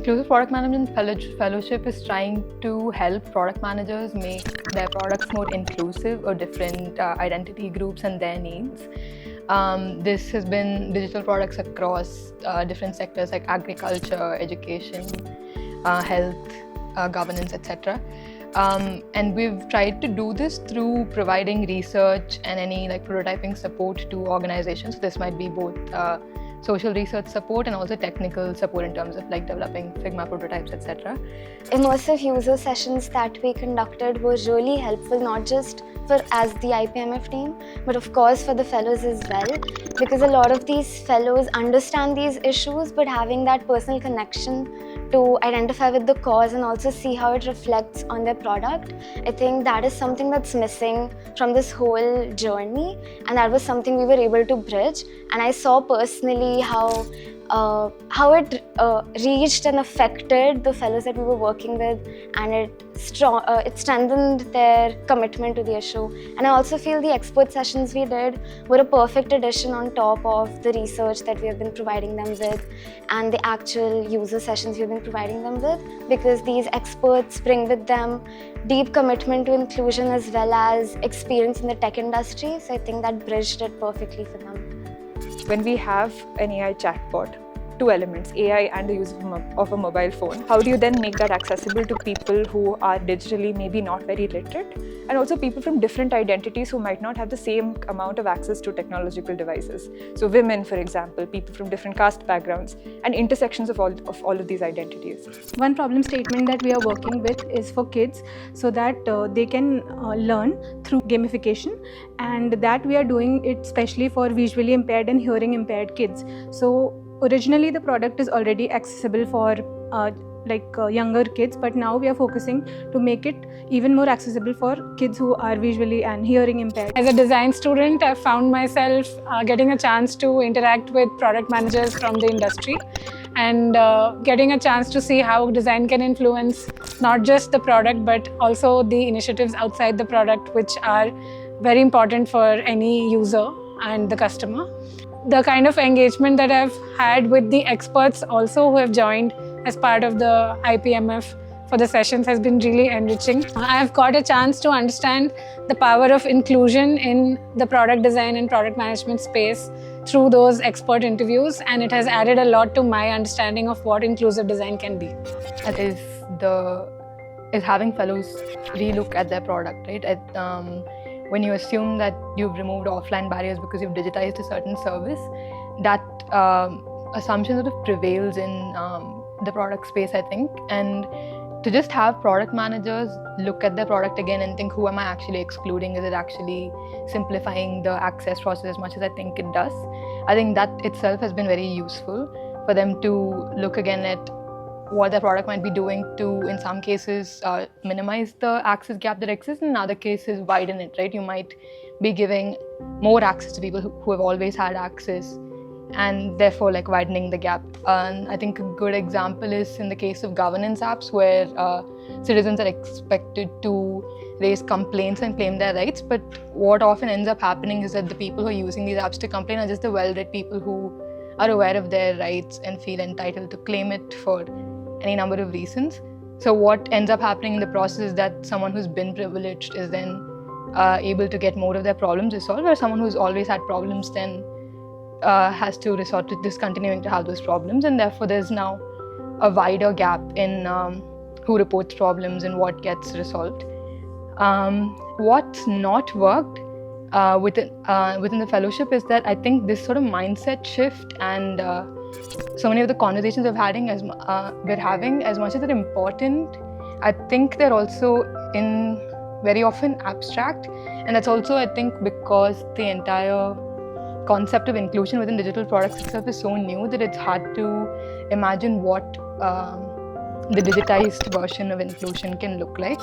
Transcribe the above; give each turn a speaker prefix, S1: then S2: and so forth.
S1: Inclusive Product Management Fellowship is trying to help product managers make their products more inclusive of different identity groups and their needs. This has been digital products across different sectors like agriculture, education, health, governance, etc. And we've tried to do this through providing research and any prototyping support to organizations. This might be both social research support and also technical support in terms of developing Figma prototypes, etc.
S2: Immersive user sessions that we conducted were really helpful, not just for as the Ipmf team, but of course for the fellows as well, because a lot of these fellows understand these issues, but having that personal connection to identify with the cause and also see how it reflects on their product, I think that is something that's missing from this whole journey, and that was something we were able to bridge. And I saw personally how it reached and affected the fellows that we were working with, and it strengthened their commitment to the issue. And I also feel the expert sessions we did were a perfect addition on top of the research that we have been providing them with and the actual user sessions we've been providing them with, because these experts bring with them deep commitment to inclusion as well as experience in the tech industry. So I think that bridged it perfectly for them.
S3: When we have an AI chatbot, two elements, AI and the use of a mobile phone, how do you then make that accessible to people who are digitally maybe not very literate, and also people from different identities who might not have the same amount of access to technological devices? So women, for example, people from different caste backgrounds, and intersections of all of these identities.
S4: One problem statement that we are working with is for kids, so that they can learn through gamification, and that we are doing it especially for visually impaired and hearing impaired kids. So originally the product is already accessible for younger kids, but now we are focusing to make it even more accessible for kids who are visually and hearing impaired.
S5: As a design student, I found myself getting a chance to interact with product managers from the industry and getting a chance to see how design can influence not just the product but also the initiatives outside the product, which are very important for any user and the customer. The kind of engagement that I've had with the experts also who have joined as part of the Ipmf for the sessions has been really enriching. I've got a chance to understand the power of inclusion in the product design and product management space through those expert interviews, and it has added a lot to my understanding of what inclusive design can be.
S1: That is having fellows relook at their product, right? When you assume that you've removed offline barriers because you've digitized a certain service, that assumption sort of prevails in the product space, I think. And to just have product managers look at their product again and think, who am I actually excluding? Is it actually simplifying the access process as much as I think it does? I think that itself has been very useful for them to look again at what their product might be doing to, in some cases, minimize the access gap that exists, and in other cases, widen it, right? You might be giving more access to people who have always had access, and therefore widening the gap. And I think a good example is in the case of governance apps, where citizens are expected to raise complaints and claim their rights, but what often ends up happening is that the people who are using these apps to complain are just the well-read people who are aware of their rights and feel entitled to claim it for any number of reasons. So what ends up happening in the process is that someone who's been privileged is then able to get more of their problems resolved, or someone who's always had problems then has to resort to discontinuing to have those problems, and therefore there's now a wider gap in who reports problems and what gets resolved. What's not worked within the fellowship is that I think this sort of mindset shift and so many of the conversations we're having, as much as they're important, I think they're also very often abstract, and that's also, I think, because the entire concept of inclusion within digital products itself is so new that it's hard to imagine what the digitized version of inclusion can look like.